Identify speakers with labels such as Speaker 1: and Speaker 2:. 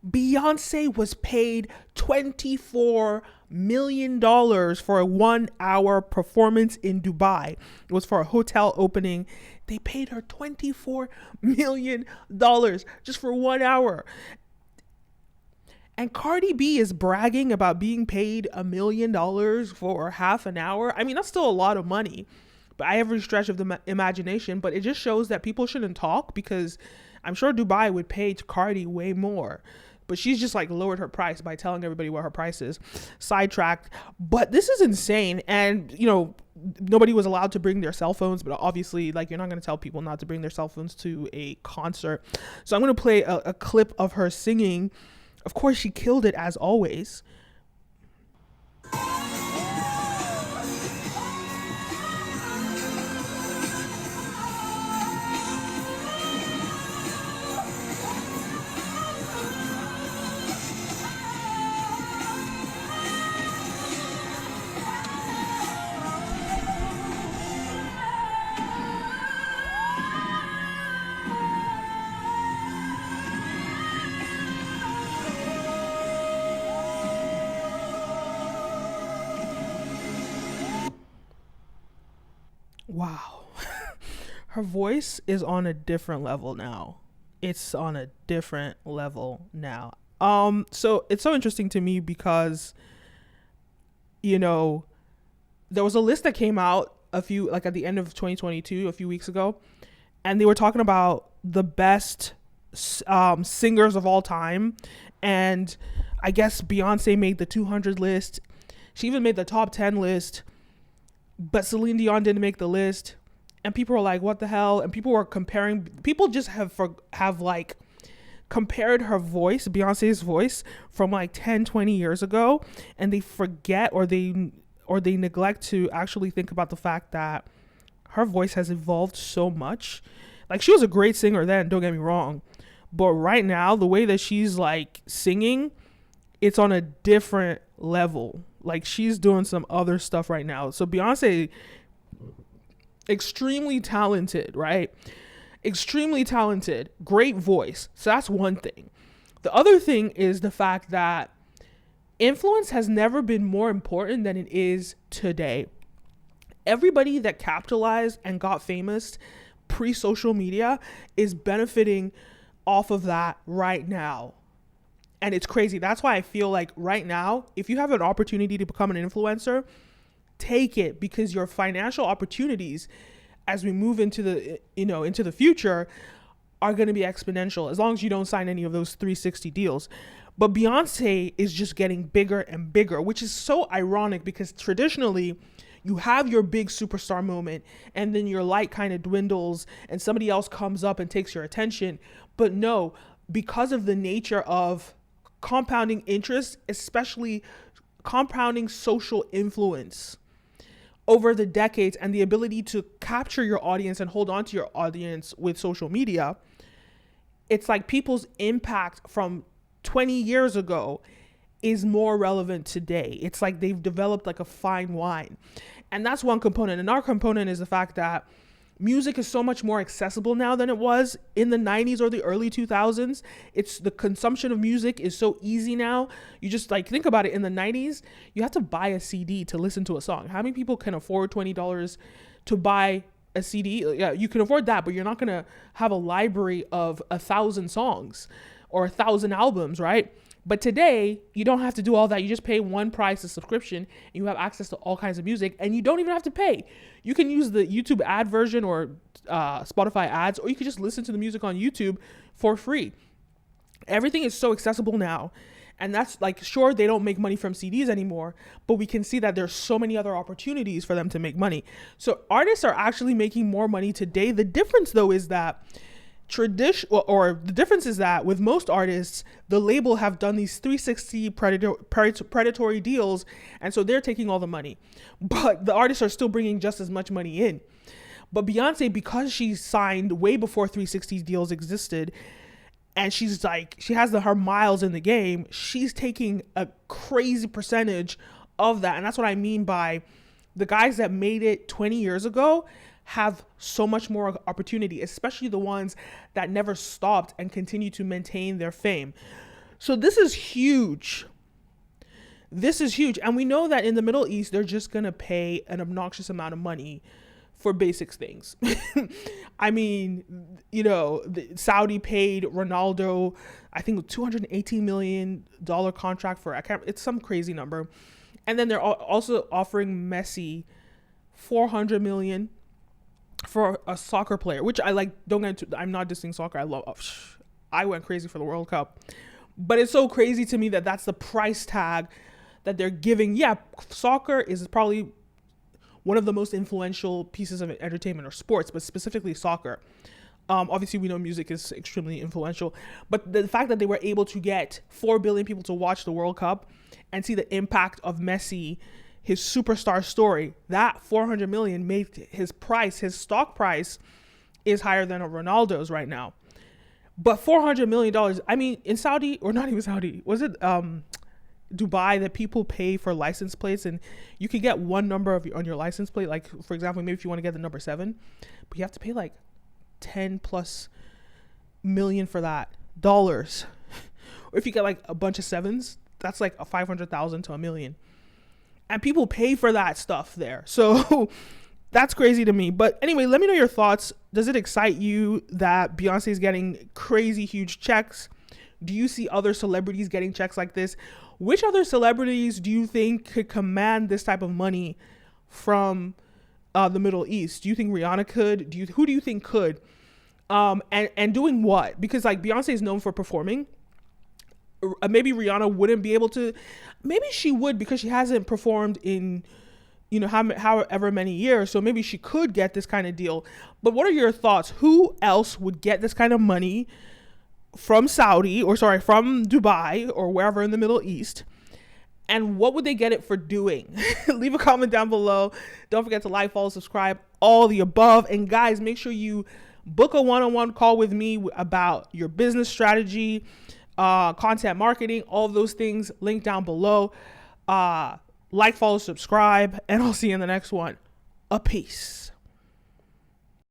Speaker 1: Beyonce was paid $24 million for a 1 hour performance in Dubai. It was for a hotel opening. They paid her $24 million just for 1 hour. And Cardi B is bragging about being paid $1 million for half an hour. I mean, that's still a lot of money by every stretch of the imagination, but it just shows that people shouldn't talk, because I'm sure Dubai would pay Cardi way more. But she's just like lowered her price by telling everybody what her price is. Sidetracked. But this is insane. And, you know, nobody was allowed to bring their cell phones, but obviously, like, you're not going to tell people not to bring their cell phones to a concert. So I'm going to play a clip of her singing. Of course, she killed it as always. Wow. Her voice is on a different level now. It's on a different level now. So it's so interesting to me because, you know, there was a list that came out at the end of 2022, a few weeks ago, and they were talking about the best singers of all time. And I guess Beyonce made the 200 list. She even made the top 10 list. But Celine Dion didn't make the list, and people were like, what the hell? And people were comparing, people just have like compared her voice, Beyonce's voice, from like 10, 20 years ago, and they forget or they neglect to actually think about the fact that her voice has evolved so much. Like, she was a great singer then, don't get me wrong, but right now, the way that she's like singing, it's on a different level. Like, she's doing some other stuff right now. So Beyonce, extremely talented, right? Extremely talented, great voice. So that's one thing. The other thing is the fact that influence has never been more important than it is today. Everybody that capitalized and got famous pre-social media is benefiting off of that right now. And it's crazy. That's why I feel like right now, if you have an opportunity to become an influencer, take it, because your financial opportunities as we move into the future are going to be exponential, as long as you don't sign any of those 360 deals. But Beyonce is just getting bigger and bigger, which is so ironic, because traditionally you have your big superstar moment and then your light kind of dwindles and somebody else comes up and takes your attention. But no, because of the nature of compounding interest, especially compounding social influence over the decades, and the ability to capture your audience and hold on to your audience with social media, it's like people's impact from 20 years ago is more relevant today. It's like they've developed like a fine wine. And that's one component. Another component is the fact that music is so much more accessible now than it was in the 90s or the early 2000s. It's the consumption of music is so easy now. You just like think about it. In the 90s, you have to buy a CD to listen to a song. How many people can afford $20 to buy a CD? Yeah, you can afford that, but you're not going to have a library of 1,000 songs or 1,000 albums, right? But today, you don't have to do all that. You just pay one price, a subscription, and you have access to all kinds of music, and you don't even have to pay. You can use the YouTube ad version or Spotify ads, or you can just listen to the music on YouTube for free. Everything is so accessible now. And that's like, sure, they don't make money from CDs anymore, but we can see that there's so many other opportunities for them to make money. So artists are actually making more money today. The difference, though, is that the difference is that with most artists, the label have done these 360 predatory deals, and so they're taking all the money, but the artists are still bringing just as much money in. But Beyonce, because she signed way before 360 deals existed, and she has her miles in the game, she's taking a crazy percentage of that. And that's what I mean by the guys that made it 20 years ago have so much more opportunity, especially the ones that never stopped and continue to maintain their fame. So this is huge. This is huge. And we know that in the Middle East, they're just going to pay an obnoxious amount of money for basic things. I mean, Saudi paid Ronaldo, I think $218 million contract for, it's some crazy number. And then they're also offering Messi $400 million for a soccer player, which I like. I'm not dissing soccer. I went crazy for the World Cup, but it's so crazy to me that that's the price tag that they're giving. Yeah, soccer is probably one of the most influential pieces of entertainment or sports, but specifically soccer. Obviously, we know music is extremely influential, but the fact that they were able to get 4 billion people to watch the World Cup and see the impact of Messi, his superstar story, that 400 million made his stock price is higher than a Ronaldo's right now. But $400 million, I mean, in Saudi, or not even Saudi, was it Dubai, that people pay for license plates, and you could get one number on your license plate. Like, for example, maybe if you want to get the number 7, but you have to pay like 10 plus million for that dollars. Or if you get like a bunch of 7s, that's like a 500,000 to $1 million. And people pay for that stuff there. So that's crazy to me. But anyway, let me know your thoughts. Does it excite you that Beyonce is getting crazy huge checks? Do you see other celebrities getting checks like this? Which other celebrities do you think could command this type of money from the Middle East? Do you think Rihanna could? Who do you think could? And doing what? Because like Beyonce is known for performing. Maybe Rihanna wouldn't be able to. Maybe she would, because she hasn't performed in, however many years. So maybe she could get this kind of deal. But what are your thoughts? Who else would get this kind of money from from Dubai or wherever in the Middle East? And what would they get it for doing? Leave a comment down below. Don't forget to like, follow, subscribe, all the above. And guys, make sure you book a one-on-one call with me about your business strategy, content marketing, all of those things. Link down below. Like, follow, subscribe, and I'll see you in the next one. A peace.